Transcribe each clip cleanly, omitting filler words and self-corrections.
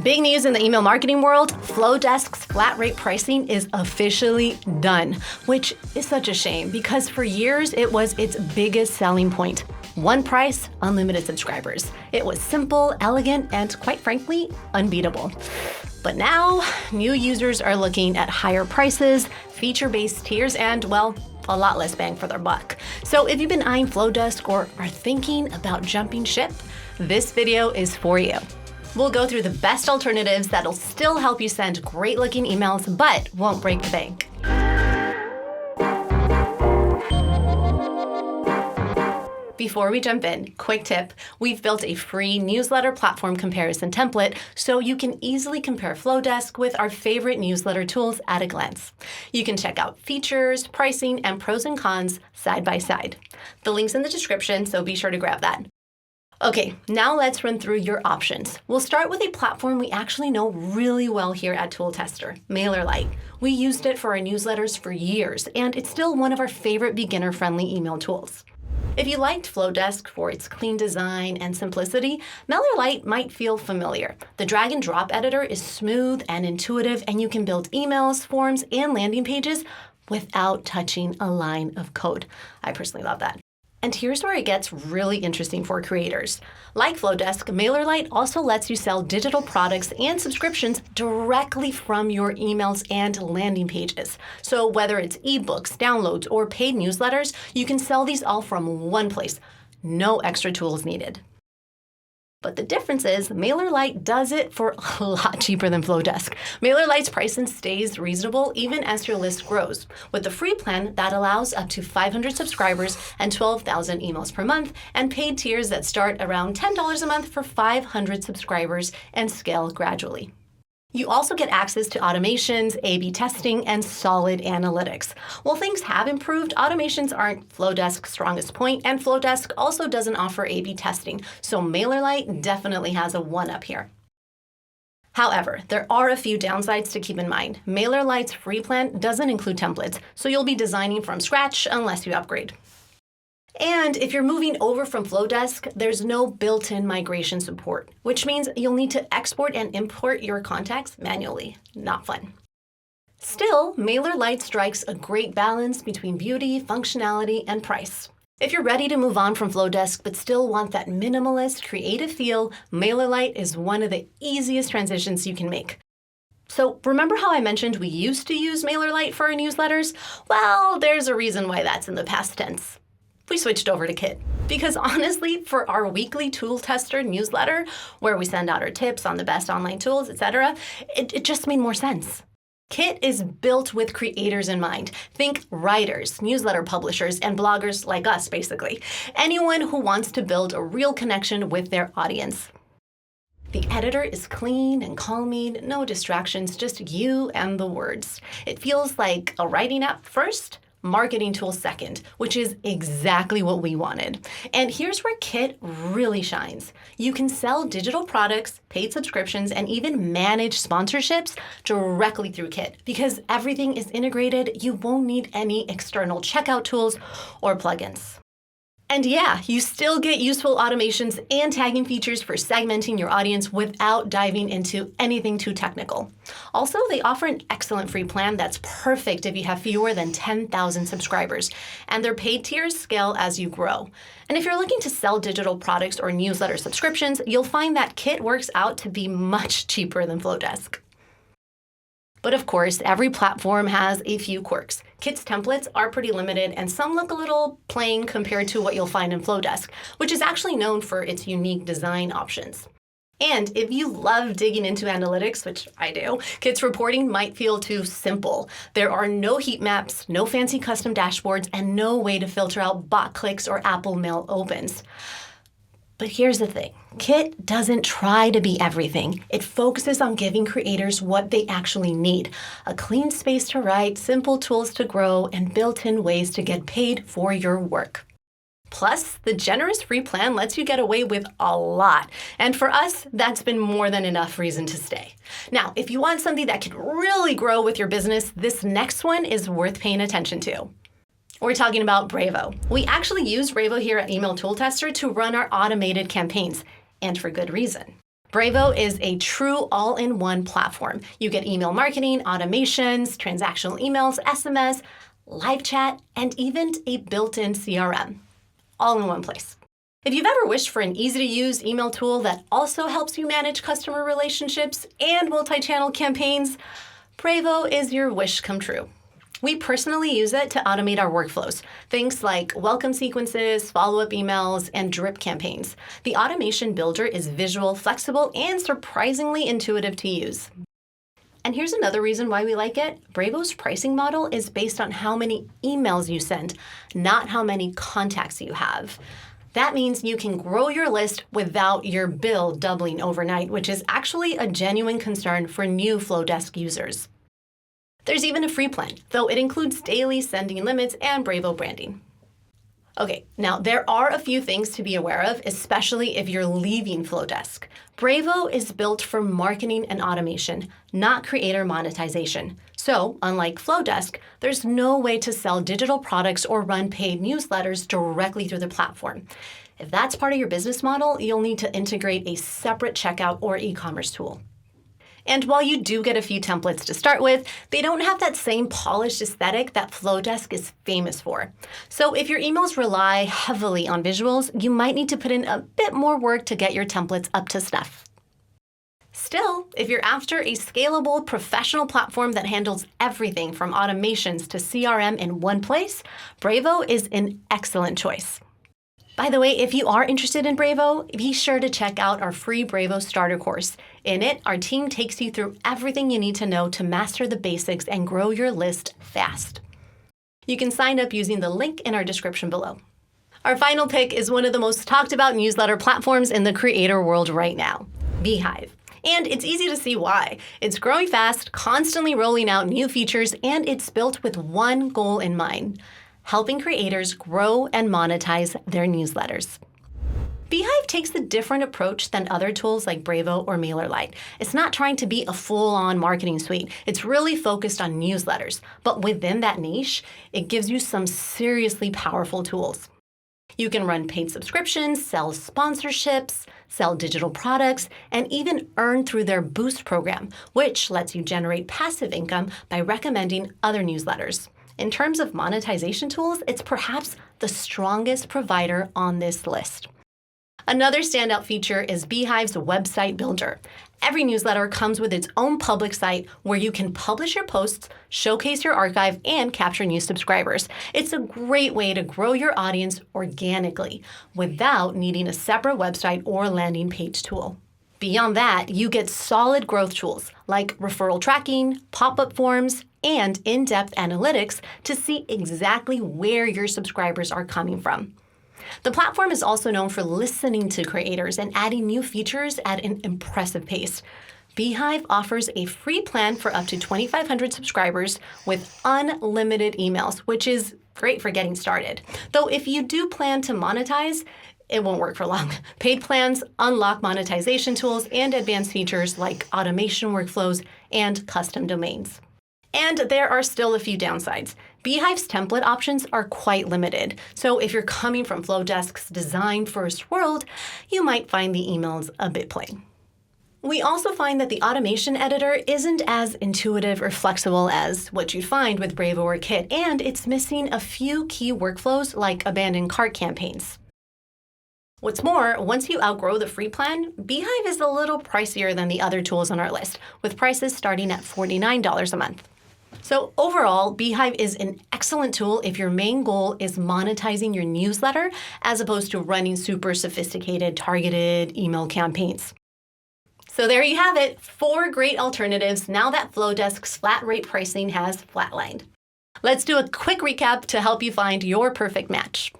Big news in the email marketing world, Flodesk's flat rate pricing is officially done, which is such a shame because for years it was its biggest selling point. One price, unlimited subscribers. It was simple, elegant, and quite frankly, unbeatable. But now, new users are looking at higher prices, feature-based tiers, and, well, a lot less bang for their buck. So if you've been eyeing Flodesk or are thinking about jumping ship, this video is for you. We'll go through the best alternatives that'll still help you send great-looking emails, but won't break the bank. Before we jump in, quick tip, we've built a free newsletter platform comparison template so you can easily compare Flodesk with our favorite newsletter tools at a glance. You can check out features, pricing, and pros and cons side by side. The link's in the description, so be sure to grab that. Okay, now let's run through your options. We'll start with a platform we actually know really well here at Tool Tester, MailerLite. We used it for our newsletters for years, and it's still one of our favorite beginner-friendly email tools. If you liked Flodesk for its clean design and simplicity, MailerLite might feel familiar. The drag and drop editor is smooth and intuitive, and you can build emails, forms, and landing pages without touching a line of code. I personally love that. And here's where it gets really interesting for creators. Like Flodesk, MailerLite also lets you sell digital products and subscriptions directly from your emails and landing pages. So whether it's ebooks, downloads, or paid newsletters, you can sell these all from one place. No extra tools needed. But the difference is MailerLite does it for a lot cheaper than Flodesk. MailerLite's pricing stays reasonable even as your list grows. With the free plan, that allows up to 500 subscribers and 12,000 emails per month, and paid tiers that start around $10 a month for 500 subscribers and scale gradually. You also get access to automations, A/B testing, and solid analytics. While things have improved, automations aren't Flodesk's strongest point, and Flodesk also doesn't offer A/B testing, so MailerLite definitely has a one-up here. However, there are a few downsides to keep in mind. MailerLite's free plan doesn't include templates, so you'll be designing from scratch unless you upgrade. And if you're moving over from Flodesk, there's no built-in migration support, which means you'll need to export and import your contacts manually. Not fun. Still, MailerLite strikes a great balance between beauty, functionality, and price. If you're ready to move on from Flodesk but still want that minimalist, creative feel, MailerLite is one of the easiest transitions you can make. So remember how I mentioned we used to use MailerLite for our newsletters? Well, there's a reason why that's in the past tense. We switched over to Kit. Because honestly, for our weekly Tool Tester newsletter, where we send out our tips on the best online tools, etc., it just made more sense. Kit is built with creators in mind. Think writers, newsletter publishers, and bloggers like us, basically. Anyone who wants to build a real connection with their audience. The editor is clean and calming, no distractions, just you and the words. It feels like a writing app first, marketing tool second, which is exactly what we wanted. And here's where Kit really shines. You can sell digital products, paid subscriptions, and even manage sponsorships directly through Kit. Because everything is integrated, you won't need any external checkout tools or plugins. And yeah, you still get useful automations and tagging features for segmenting your audience without diving into anything too technical. Also, they offer an excellent free plan that's perfect if you have fewer than 10,000 subscribers, and their paid tiers scale as you grow. And if you're looking to sell digital products or newsletter subscriptions, you'll find that Kit works out to be much cheaper than Flodesk. But of course, every platform has a few quirks. Kit's templates are pretty limited, and some look a little plain compared to what you'll find in Flodesk, which is actually known for its unique design options. And if you love digging into analytics, which I do, Kit's reporting might feel too simple. There are no heat maps, no fancy custom dashboards, and no way to filter out bot clicks or Apple Mail opens. But here's the thing, Kit doesn't try to be everything. It focuses on giving creators what they actually need. A clean space to write, simple tools to grow, and built-in ways to get paid for your work. Plus, the generous free plan lets you get away with a lot. And for us, that's been more than enough reason to stay. Now, if you want something that can really grow with your business, this next one is worth paying attention to. We're talking about Brevo. We actually use Brevo here at Email Tool Tester to run our automated campaigns, and for good reason. Brevo is a true all-in-one platform. You get email marketing, automations, transactional emails, SMS, live chat, and even a built-in CRM, all in one place. If you've ever wished for an easy-to-use email tool that also helps you manage customer relationships and multi-channel campaigns, Brevo is your wish come true. We personally use it to automate our workflows, things like welcome sequences, follow-up emails, and drip campaigns. The automation builder is visual, flexible, and surprisingly intuitive to use. And here's another reason why we like it. Brevo's pricing model is based on how many emails you send, not how many contacts you have. That means you can grow your list without your bill doubling overnight, which is actually a genuine concern for new Flodesk users. There's even a free plan, though it includes daily sending limits and Brevo branding. Okay, now there are a few things to be aware of, especially if you're leaving Flodesk. Brevo is built for marketing and automation, not creator monetization. So, unlike Flodesk, there's no way to sell digital products or run paid newsletters directly through the platform. If that's part of your business model, you'll need to integrate a separate checkout or e-commerce tool. And while you do get a few templates to start with, they don't have that same polished aesthetic that Flodesk is famous for. So if your emails rely heavily on visuals, you might need to put in a bit more work to get your templates up to snuff. Still, if you're after a scalable, professional platform that handles everything from automations to CRM in one place, Brevo is an excellent choice. By the way, if you are interested in Brevo, be sure to check out our free Brevo starter course. In it, our team takes you through everything you need to know to master the basics and grow your list fast. You can sign up using the link in our description below. Our final pick is one of the most talked about newsletter platforms in the creator world right now, Beehiiv. And it's easy to see why. It's growing fast, constantly rolling out new features, and it's built with one goal in mind: helping creators grow and monetize their newsletters. Beehiiv takes a different approach than other tools like Brevo or MailerLite. It's not trying to be a full-on marketing suite. It's really focused on newsletters. But within that niche, it gives you some seriously powerful tools. You can run paid subscriptions, sell sponsorships, sell digital products, and even earn through their Boost program, which lets you generate passive income by recommending other newsletters. In terms of monetization tools, it's perhaps the strongest provider on this list. Another standout feature is Beehiiv's website builder. Every newsletter comes with its own public site where you can publish your posts, showcase your archive, and capture new subscribers. It's a great way to grow your audience organically without needing a separate website or landing page tool. Beyond that, you get solid growth tools like referral tracking, pop-up forms, and in-depth analytics to see exactly where your subscribers are coming from. The platform is also known for listening to creators and adding new features at an impressive pace. Beehiiv offers a free plan for up to 2,500 subscribers with unlimited emails, which is great for getting started. Though if you do plan to monetize, it won't work for long. Paid plans unlock monetization tools and advanced features like automation workflows and custom domains. And there are still a few downsides. Beehiiv's template options are quite limited, so if you're coming from Flodesk's design-first world, you might find the emails a bit plain. We also find that the automation editor isn't as intuitive or flexible as what you'd find with Brevo or Kit, and it's missing a few key workflows like abandoned cart campaigns. What's more, once you outgrow the free plan, Beehiiv is a little pricier than the other tools on our list, with prices starting at $49 a month. So overall, Beehiiv is an excellent tool if your main goal is monetizing your newsletter as opposed to running super sophisticated targeted email campaigns. So there you have it, 4 great alternatives now that Flodesk's flat rate pricing has flatlined. Let's do a quick recap to help you find your perfect match.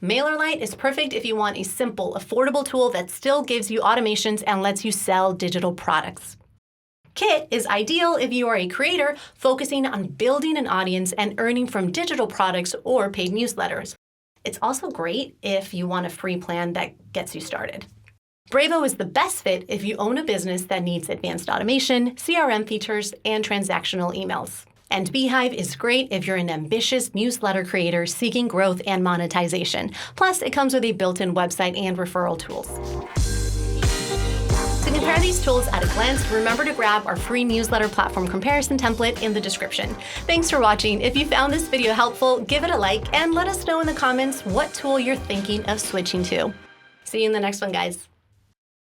MailerLite is perfect if you want a simple, affordable tool that still gives you automations and lets you sell digital products. Kit is ideal if you are a creator focusing on building an audience and earning from digital products or paid newsletters. It's also great if you want a free plan that gets you started. Brevo is the best fit if you own a business that needs advanced automation, CRM features, and transactional emails. And Beehiiv is great if you're an ambitious newsletter creator seeking growth and monetization. Plus, it comes with a built-in website and referral tools. To compare these tools at a glance, remember to grab our free newsletter platform comparison template in the description. Thanks for watching. If you found this video helpful, give it a like and let us know in the comments what tool you're thinking of switching to. See you in the next one, guys.